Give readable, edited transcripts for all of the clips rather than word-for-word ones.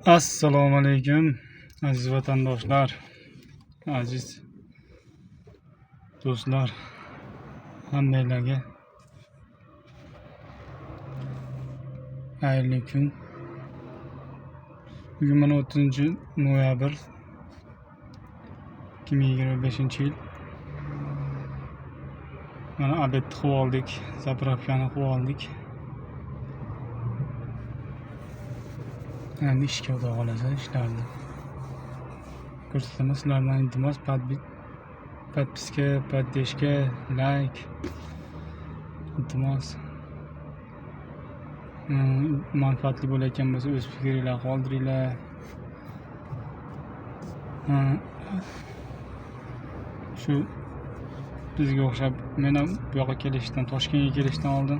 Assalomu alaykum aziz vatandoshlar, aziz do'stlar, hammanglarga xayrli kun. Bugun mana 30-noyabr 2025-yil. Mana obed qilib oldik, zapravkani qilib oldik. Endi ishga xudo xolasa ishlarni ko'rsataman. Sizlardan iltimos подписка, поддержка, like iltimos. Manfaatli bo'layotgan bo'lsa o'z fikringlarni qoldiringlar. Shu bizga o'xshab men ham bu yoqqa kelishdan, Toshkentga kelishdan oldin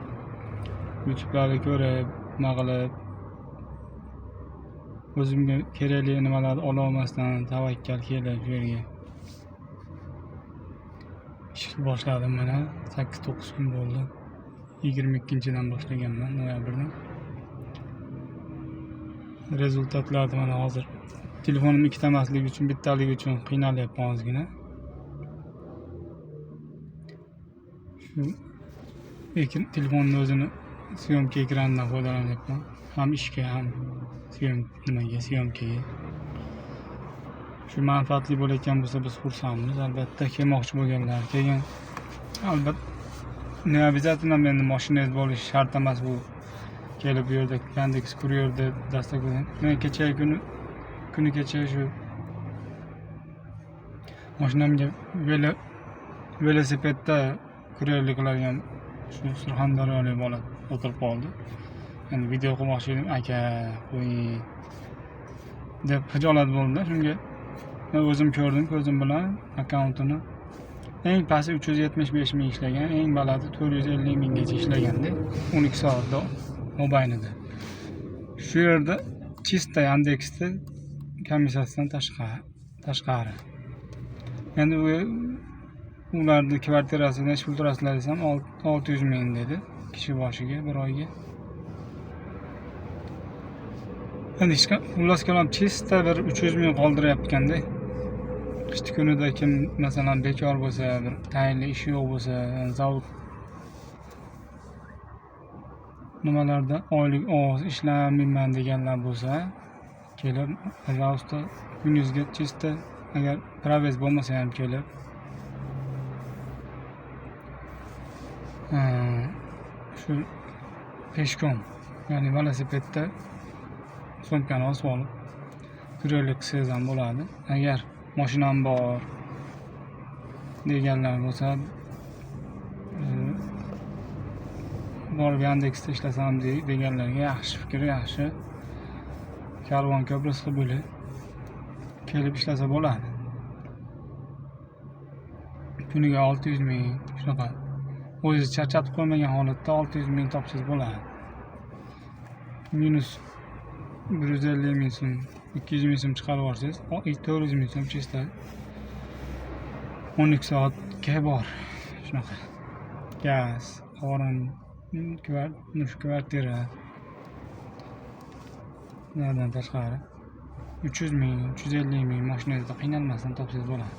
YouTube'larni ko'rib, nima qilib o'zimga kerakli nimalarni ola olmasdan tavakkal kelib shu yerga ish boshladim. Mana 8-9 kun bo'ldi. 22-dan boshlaganman, noyabrdan. Rezultatlarni mana hozir telefonim ikkita emasligi uchun, bittaligi uchun qiynalyapman ozgina. Shu telefonning o'zini syomka ekranidan foydalanyapman. Ham ishga, ham syomkaga. Shu manfaatli bo'layotgan bo'lsa biz xursandmiz. Albatta kelmoqchi bo'lganlar kelgan. Albatta ne обязательно menda mashinangiz bo'lishi shart emas bu. Kelib bu yerda Yandex kuryerda dastaklayman. Men kecha kuni kecha shu mashinamga velosipedda kuryerlik qiladigan shu surxondaryolik bola o'tirib qoldi. Endi video qilmoqchi edim, aka qo'ying deb xijolat bo'ldi. Shunga men o'zim ko'rdim, ko'zim bilan akkauntini. Eng pasti 375 ming ishlagan, eng baland 450 minggacha ishlaganda 12 soatda mobaynida. Shu yerda chista Yandexda komissiyasidan tashqari. Endi ularning kvartirasini necha pul turasizlar desam 600 ming dedi kishi boshiga bir oyga. Endi xullas kalom chista bir 300 ming qoldiryapti-kanda. Qishki kunida kim masalan bekor bo'lsa, bir tayinli ishi yo'q bo'lsa, zavod nimalarda oylik oz ishlamayman deganlar bo'lsa, kelib pожалуйста kuningizga chista, agar proves bo'lmasa ham kelib shu peshkom, ya'ni velosipedda sumkani olib olib kuryerlik qilsangiz ham bo'ladi. Agar mashinam bor deganlar bo'lsa, borib Yandexda ishlasam deganlarga yaxshi fikr, yaxshi karvon ko'prisi bo'lib kelib ishlasa bo'ladi. Kuniga 600 ming shunaqa. O'zingiz charchatib qo'ymagan holatda 600 ming topsangiz bo'ladi. Minus 150 ming so'm, 200 ming so'm chiqarib olsangiz, 400 ming so'm chista 12 soatga bor. Shunaqa. Gaz, qorin, kvartira. Ulardan tashqari 300 ming, 350 ming mashinangizda qiynalmasdan topsangiz bo'ladi.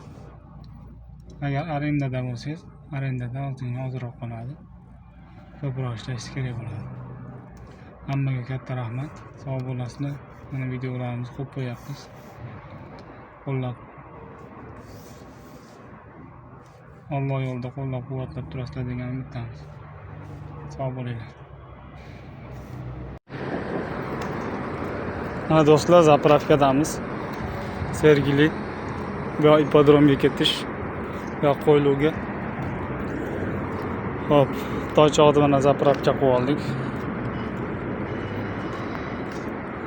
Agar arendada bo'lsangiz, arendada ozroq qoladi. Ko'proq ishlashingiz kerak bo'ladi. Hammaga katta rahmat. Sog' bo'lasizlar. Mana videolarimizni ko'p qo'yapmiz. Qo'llab Alloh yo'lida qo'llab-quvvatlab turasizlar degan umiddamiz. Sog' bo'linglar. Mana do'stlar, zapravkadamiz. Sergeli va ipodromga ketish va qo'yiluvga. Hop, Toshchoqda mana zapravka qilib oldik.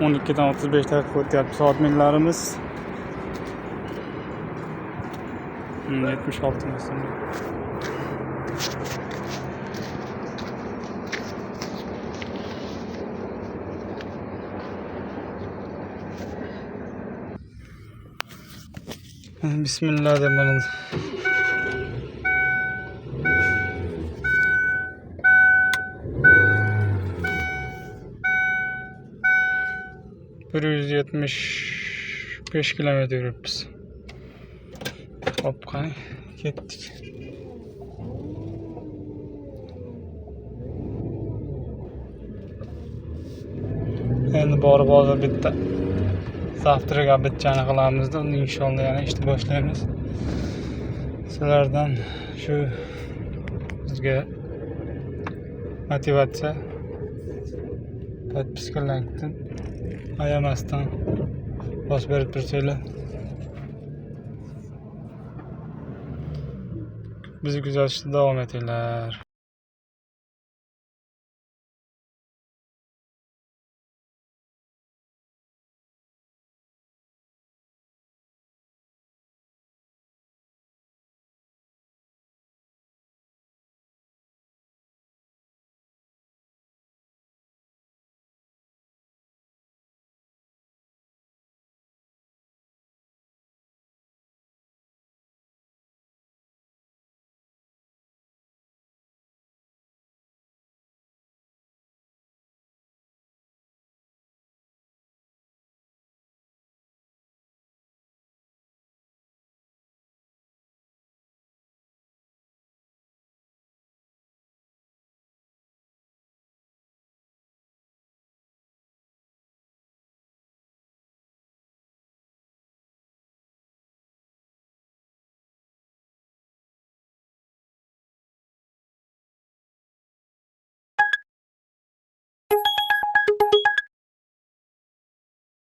12dan 35 daqiqa o'tyapti soat millarimiz. 76 ming so'm. Bismillah deb mana 175 kilometr yuribmiz. Hop, qani ketdik. Endi borib hozir bitta zavtraga bitchani qilamizda, uni inshaalloh yana ishni boshlaymiz. Sizlardan shu bizga motivatsiya, podpiskalardan ayamasdan bosib berib tursanglar, bizni kuzatishda davom etinglar.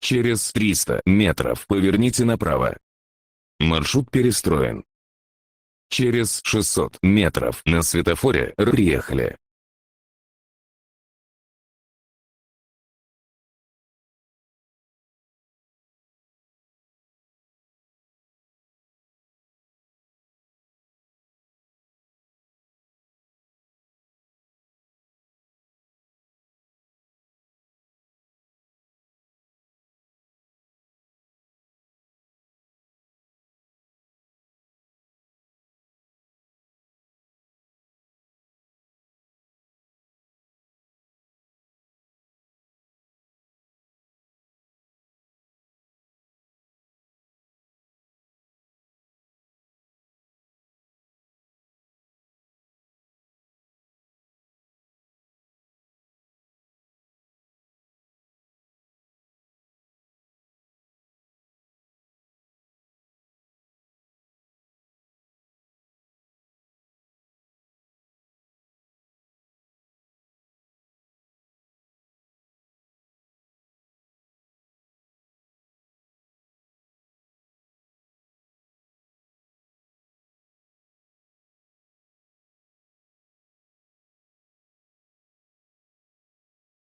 Через 300 метров поверните направо. Маршрут перестроен. Через 600 метров на светофоре приехали.